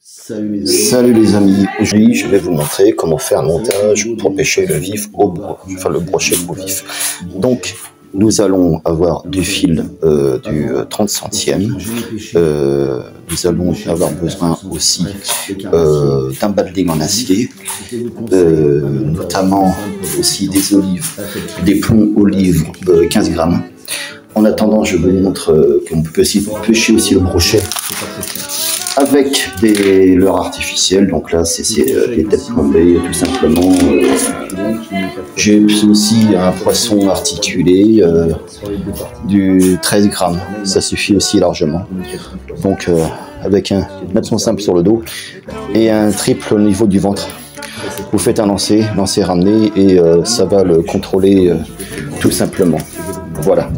Salut les amis, aujourd'hui je vais vous montrer comment faire un montage pour pêcher le vif le brochet au vif. Donc nous allons avoir du fil du 30 centièmes, nous allons avoir besoin aussi d'un balding en acier, notamment aussi des olives, des plombs olives 15 grammes. En attendant, je vous montre qu'on peut aussi pêcher aussi le brochet avec des leurres artificielles. Donc là, c'est des têtes plombées, tout simplement. J'ai aussi un poisson articulé du 13 grammes. Ça suffit aussi largement. Donc avec un hameçon simple sur le dos et un triple au niveau du ventre. Vous faites un lancer ramené et ça va le contrôler tout simplement. Voilà.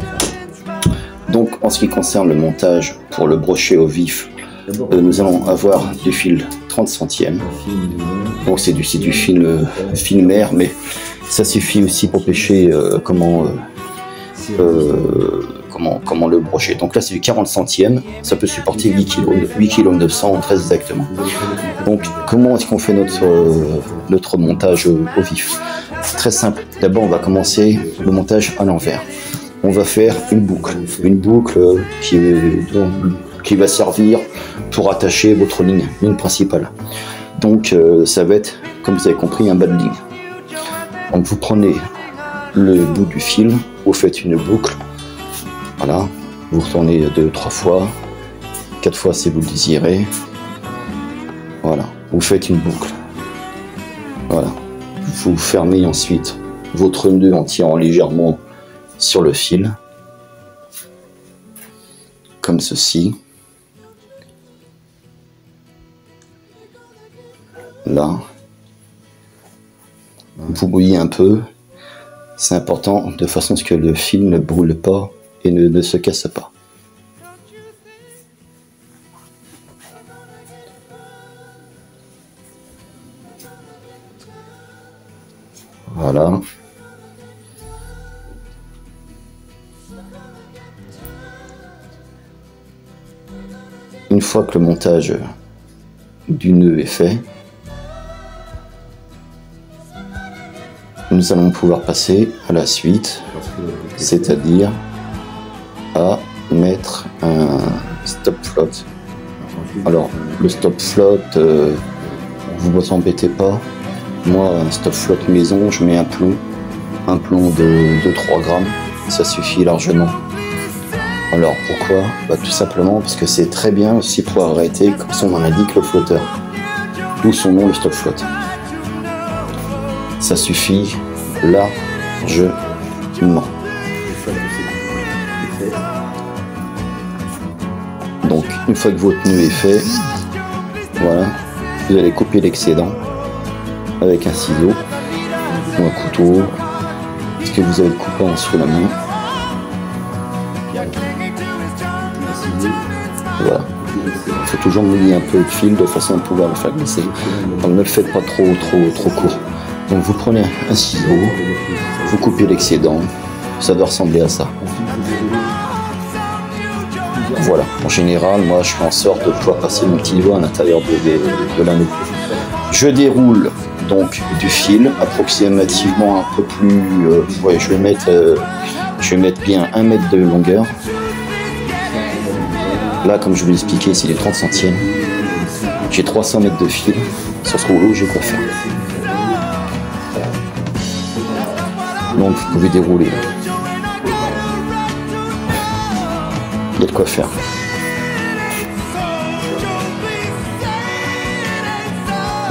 Donc en ce qui concerne le montage pour le brochet au vif, nous allons avoir du fil 30 centièmes. Donc c'est du fil mer, mais ça suffit aussi pour pêcher comment le brochet. Donc là c'est du 40 centièmes, ça peut supporter 8 kg 900 très exactement. Donc comment est-ce qu'on fait notre montage au vif? Très simple. D'abord on va commencer le montage à l'envers. On va faire une boucle qui va servir pour attacher votre ligne principale. Donc ça va être, comme vous avez compris, un balding. Donc vous prenez le bout du fil, vous faites une boucle, voilà, vous retournez 2-3 fois, 4 fois si vous le désirez, voilà, vous faites une boucle, voilà, vous fermez ensuite votre nœud en tirant légèrement sur le fil, comme ceci. Là, vous bouillez un peu, c'est important de façon à ce que le fil ne brûle pas et ne se casse pas. Voilà. Une fois que le montage du nœud est fait, nous allons pouvoir passer à la suite, c'est-à-dire à mettre un stop float. Alors le stop float, vous embêtez pas. Moi, un stop float maison, je mets un plomb de 3 grammes, ça suffit largement. Alors pourquoi? Tout simplement parce que c'est très bien aussi pour arrêter, comme son nom l'indique, le flotteur. D'où son nom, le stop float. Ça suffit largement. Donc une fois que votre nœud est fait, voilà, vous allez couper l'excédent avec un ciseau ou un couteau, ce que vous avez coupé en sous la main. Voilà. Il faut toujours mouiller un peu le fil de façon à pouvoir le faire glisser. Donc ne le faites pas trop court. Donc vous prenez un ciseau, vous coupez l'excédent, ça doit ressembler à ça. Voilà. En général, moi je fais en sorte de pouvoir passer mon petit doigt à l'intérieur de l'anneau. Je déroule donc du fil approximativement un peu plus. Je vais mettre bien 1 mètre de longueur. Là, comme je vous l'ai expliqué, c'est les 30 centièmes. J'ai 300 mètres de fil. Sur ce rouleau, j'ai quoi faire. Donc, vous pouvez dérouler. Il y a de quoi faire.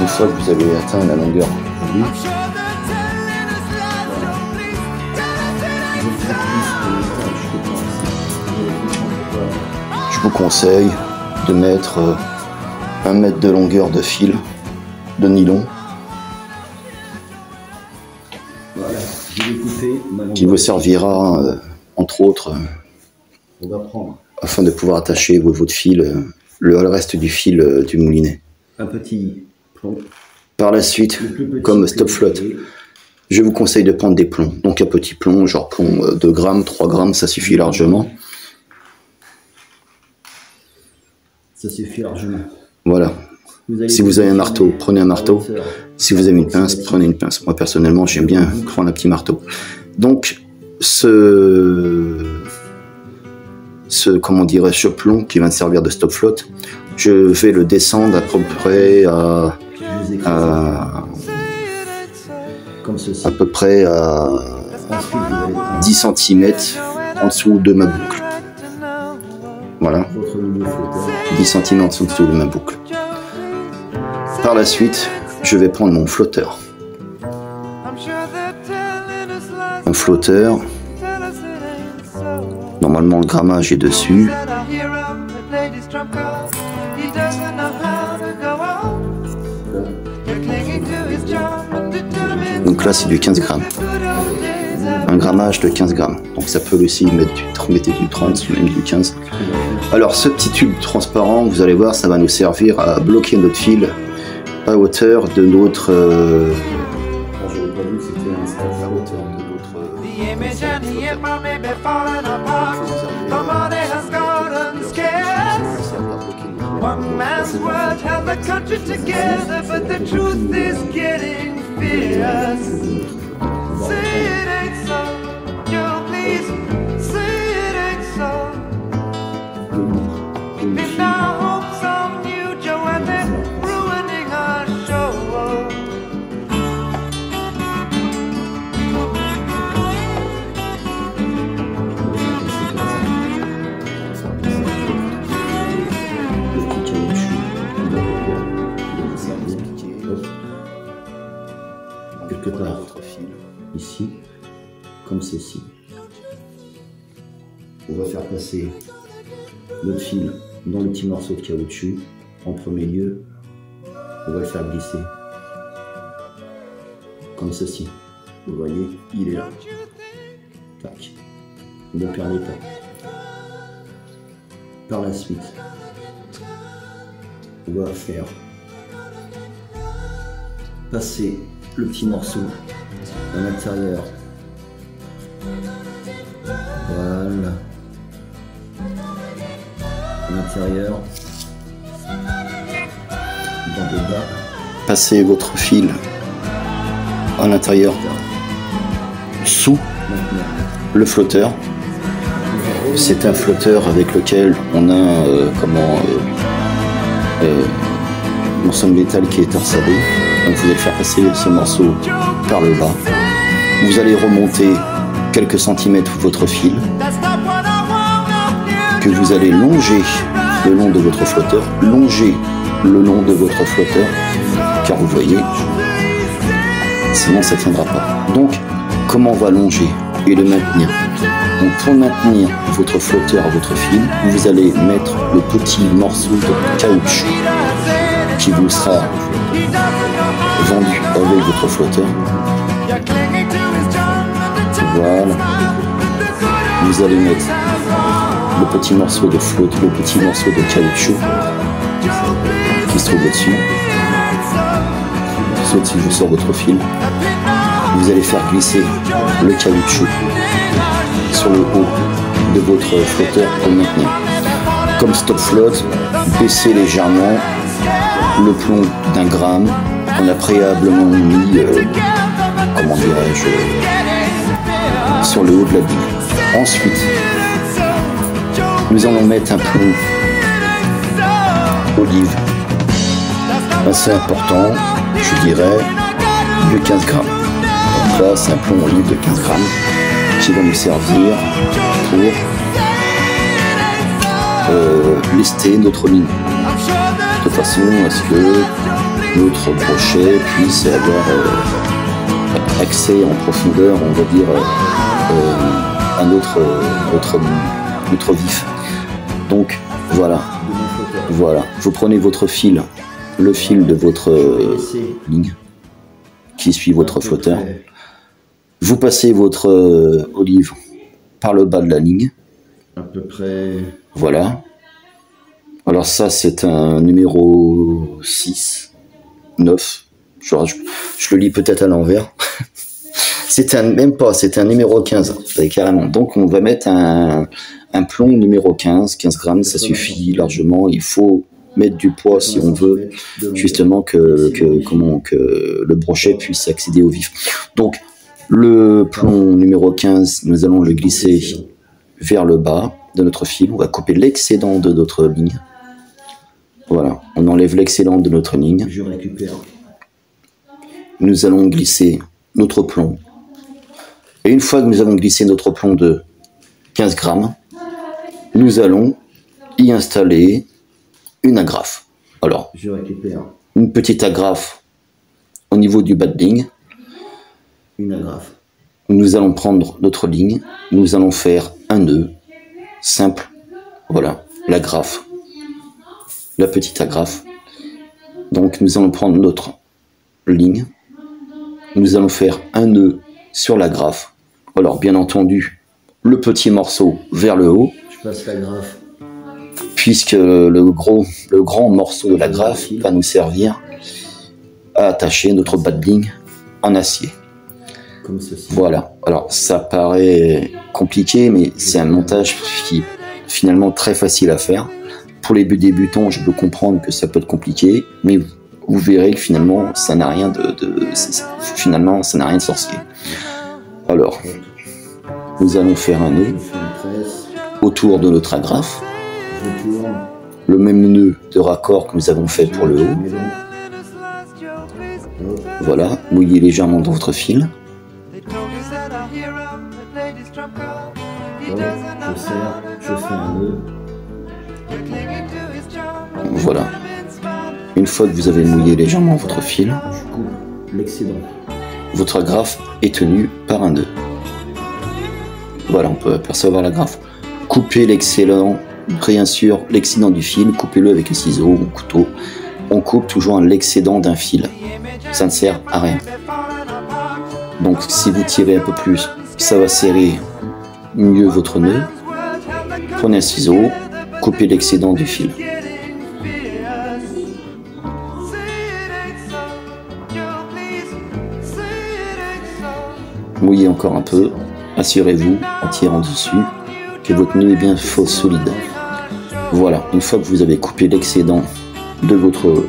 Une fois que vous avez atteint la longueur voulue, je vous conseille de mettre 1 mètre de longueur de fil de nylon qui vous servira entre autres afin de pouvoir attacher votre fil, le reste du fil du moulinet. Un petit plomb. Par la suite, comme stop float, je vous conseille de prendre des plombs. Donc un petit plomb, genre plomb 2 grammes, 3 grammes, ça suffit largement. Ça suffit largement. Voilà. Si vous avez un marteau, prenez un marteau. Si vous avez une pince, prenez une pince. Moi, personnellement, j'aime bien prendre un petit marteau. Donc, comment dirais-je, ce plomb qui va me servir de stop float, je vais le descendre à peu près à 10 cm en dessous de ma boucle. Voilà. 10 cm en dessous de ma boucle. Par la suite, je vais prendre mon flotteur. Mon flotteur, normalement le grammage est dessus. Donc là c'est du 15 grammes. Un grammage de 15 grammes. Donc ça peut aussi mettre du 30 ou même du 15. Alors ce petit tube transparent, vous allez voir, ça va nous servir à bloquer notre fil à hauteur de notre... One man's word held the country together, but the truth is getting fierce. Say it ain't so, Joe, please. Say it ain't so. We pin our hopes on you, Joe, and they're ruining our show. Quelque part ici, comme ceci. On va faire passer notre fil dans le petit morceau de caoutchouc. En premier lieu, on va le faire glisser comme ceci. Vous voyez, il est là. Tac. Ne perdez pas. Par la suite, on va faire passer le petit morceau à l'intérieur. Voilà. À l'intérieur. Dans le bas. Passez votre fil à l'intérieur sous le flotteur. C'est un flotteur avec lequel on a un morceau de métal qui est enserré. Donc vous allez faire passer ce morceau par le bas. Vous allez remonter quelques centimètres votre fil que vous allez longer le long de votre flotteur. Longer le long de votre flotteur, car vous voyez, sinon ça ne tiendra pas. Donc, comment on va longer et le maintenir? Donc pour maintenir votre flotteur à votre fil, vous allez mettre le petit morceau de caoutchouc qui vous sera vendu avec votre flotteur. Voilà. Vous allez mettre le petit morceau de flotte, le petit morceau de caoutchouc qui se trouve au-dessus. Au-dessus, je sors votre fil. Vous allez faire glisser le caoutchouc sur le haut de votre flotteur pour le maintenir. Comme stop float, baissez légèrement le plomb d'1 gramme. On a préalablement mis, comment dirais-je, sur le haut de la bille. Ensuite, nous allons mettre un plomb olive assez important, je dirais, de 15 grammes. Donc là, c'est un plomb olive de 15 grammes qui va nous servir pour lester notre ligne, de façon à ce que notre brochet puisse avoir accès en profondeur, on va dire, à notre vif. Donc voilà, vous prenez votre fil, le fil de votre ligne qui suit votre flotteur, vous passez votre olive par le bas de la ligne, à peu près, voilà. Alors ça c'est un numéro 6, 9, je le lis peut-être à l'envers. C'est un numéro 15, carrément. Donc on va mettre un plomb numéro 15 grammes, ça suffit largement. Il faut mettre du poids si on veut justement que le brochet puisse accéder au vif. Donc le plomb numéro 15, nous allons le glisser vers le bas de notre fil. On va couper l'excédent de notre ligne. Voilà, on enlève l'excédent de notre ligne. Je récupère. Nous allons glisser notre plomb. Et une fois que nous avons glissé notre plomb de 15 grammes, nous allons y installer une agrafe. Alors, je récupère une petite agrafe au niveau du bas de ligne. une agrafe. Nous allons prendre notre ligne, nous allons faire un nœud simple. Voilà, l'agrafe, la petite agrafe. Donc nous allons prendre notre ligne, nous allons faire un nœud sur l'agrafe. Alors bien entendu, le petit morceau vers le haut, Je passe l'agrafe. puisque le grand morceau de l'agrafe va nous servir à attacher notre bas de ligne en acier. Comme ceci. Voilà, alors ça paraît compliqué, mais c'est un montage qui est finalement très facile à faire. Pour les débutants, je peux comprendre que ça peut être compliqué, mais vous verrez que finalement, ça n'a rien finalement, ça n'a rien de sorcier. Alors, nous allons faire un nœud Je fais une presse. autour de notre agrafe, Je tourne. le même nœud de raccord que nous avons fait pour le haut. Mais donc, hop, Voilà, mouillez légèrement dans votre fil. je serre, je fais un nœud. Voilà. Une fois que vous avez mouillé légèrement votre fil, Je coupe l'excédent. votre agrafe est tenue par un nœud. Voilà, on peut apercevoir l'agrafe. Coupez l'excédent, bien sûr, l'excédent du fil, coupez-le avec un ciseau ou un couteau. On coupe toujours l'excédent d'un fil. Ça ne sert à rien. Donc si vous tirez un peu plus, ça va serrer mieux votre nœud. Prenez un ciseau, coupez l'excédent du fil. Mouillez encore un peu, assurez-vous en tirant dessus que votre nœud est bien solide. Voilà, une fois que vous avez coupé l'excédent de votre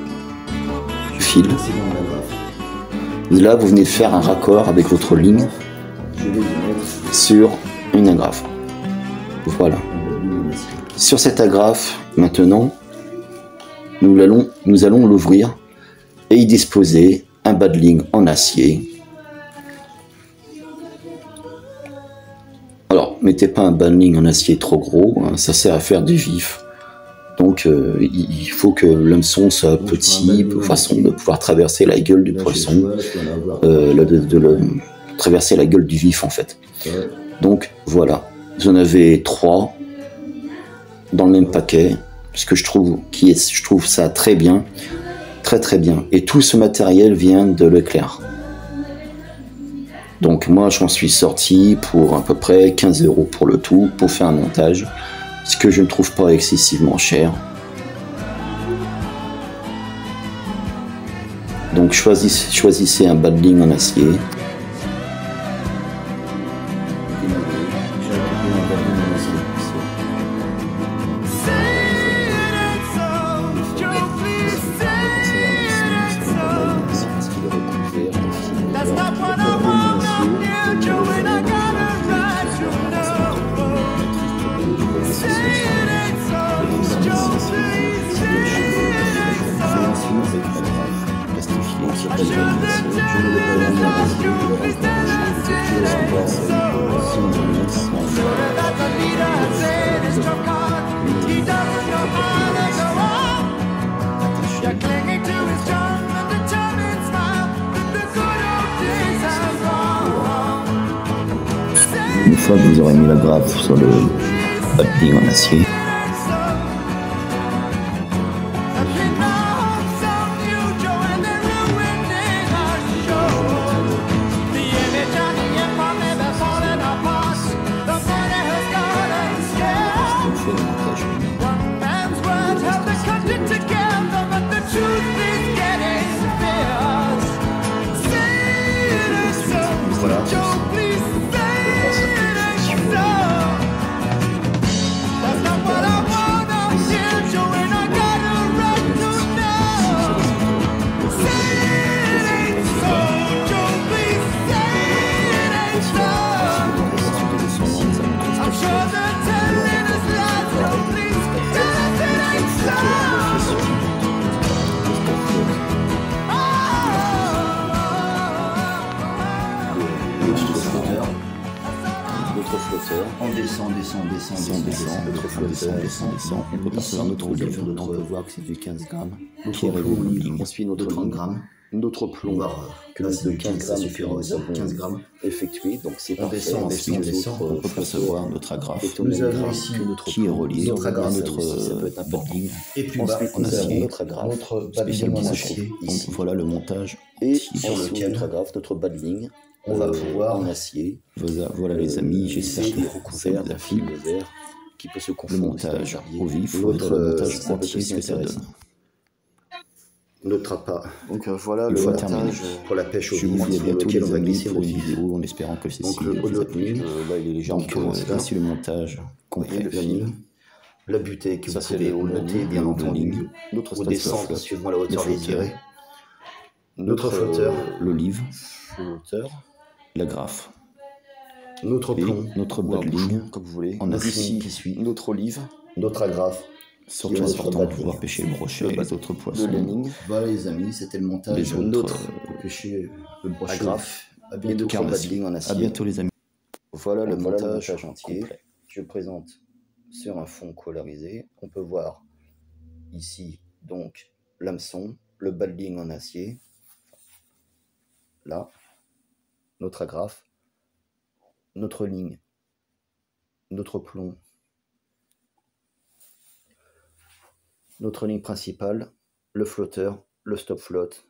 fil, L'excédent de l'agrafe. là vous venez de faire un raccord avec votre ligne Je vais y mettre sur une agrafe. Voilà. un bout de acier. Sur cette agrafe, maintenant, nous allons l'ouvrir et y disposer un bas de ligne en acier. Alors, mettez pas un bas de ligne en acier trop gros, hein, ça sert à faire du vif. Donc, il faut que l'hameçon soit petit, de façon de pouvoir traverser la gueule du Là, j'ai poisson, le choix, je dois l'avoir. traverser la gueule du vif en fait. Ouais. Donc voilà, vous en avez 3 dans le même paquet, ce que je trouve ça très bien, très bien. Et tout ce matériel vient de Leclerc. Donc moi j'en suis sorti pour à peu près 15 € pour le tout, pour faire un montage, ce que je ne trouve pas excessivement cher. Donc choisissez un bas de ligne en acier. J'ai récupéré un bâton de acier. That's not what I want of you, Joe, and I got a right to know. Say it ain't so, Joe, please say it ain't so. I should have told you this was you, please tell us it ain't so. Sure that the leader had said his trump card, he doesn't know how to go on. You're clinging to his charm and determined smile that the good old days have gone. Une fois que vous aurez mis la grappe sur le bas de ligne en acier, Joe, please say it ain't so. That's not descend, notre flotteur descend. On peut passer à notre on livre. peut On peut voir que c'est du 15 grammes. Notre Qui est plomb, relié. on suit notre 30 grammes. Notre plomb, Que de 15 grammes, 15 grammes. effectué, donc c'est On parfait. descend, Ensuite, on descend. on peut percevoir notre agrafe. Nous avons ici qui est relié notre à agrafe, notre ça peut être important. badling. Et puis bas, Ensuite, nous nous avons avons notre agrafe notre badling spécial en qui se acier trouve. ici. Donc voilà le montage. Et entier. sur Ensuite, lequel notre agrafe, notre badling, on va pouvoir en acier. Voilà les amis, j'espère lisser que et ça recouvert vous a plu. le verre qui peut se Le confondre. montage au vif, L'autre, le montage ça peut entier, aussi ce que ça intéresser. donne. Notre appât. Donc voilà Le le montage montage. pour la pêche au Je vous vif, dis à sur bientôt lequel on les va amis glisser pour le une vif. vidéo en espérant que ceci Donc, le haut de vous a notre plu. ligne. Là il est légèrement Donc, commence là. voici le montage complet. Le fil, la butée que Ça vous c'est pouvez le haut de la monter ligne, bien le haut de la entendu ligne. Notre ou station descendre flotte. suivant la Le hauteur flotteur. désirée. Notre flotteur, l'olive, flotteur, l'agrafe, notre et plomb, notre ou un badling, bouchon, comme vous voulez. en Ici, acier qui suit, notre olive, notre agrafe, surtout qui est important notre pour badling. pouvoir pêcher le brochet et les autres de poissons. l'énigme. Voilà les amis, c'était le montage Les autres, notre pour pêcher le brochet agrafe à et bientôt de pour le carnassier. badling en À acier. bientôt les amis. Voilà le Donc, voilà le montage montage entier. complet. Je présente sur un fond colorisé. On peut voir ici donc l'hameçon, le badling en acier, là, notre agrafe, notre ligne, notre plomb, notre ligne principale, le flotteur, le stop flotte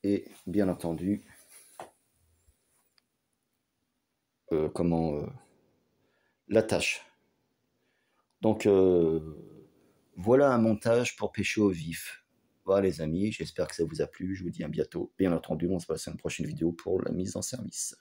et bien entendu l'attache. Donc voilà un montage pour pêcher au vif. Voilà les amis, j'espère que ça vous a plu. Je vous dis à bientôt. Bien entendu, on se passe à une prochaine vidéo pour la mise en service.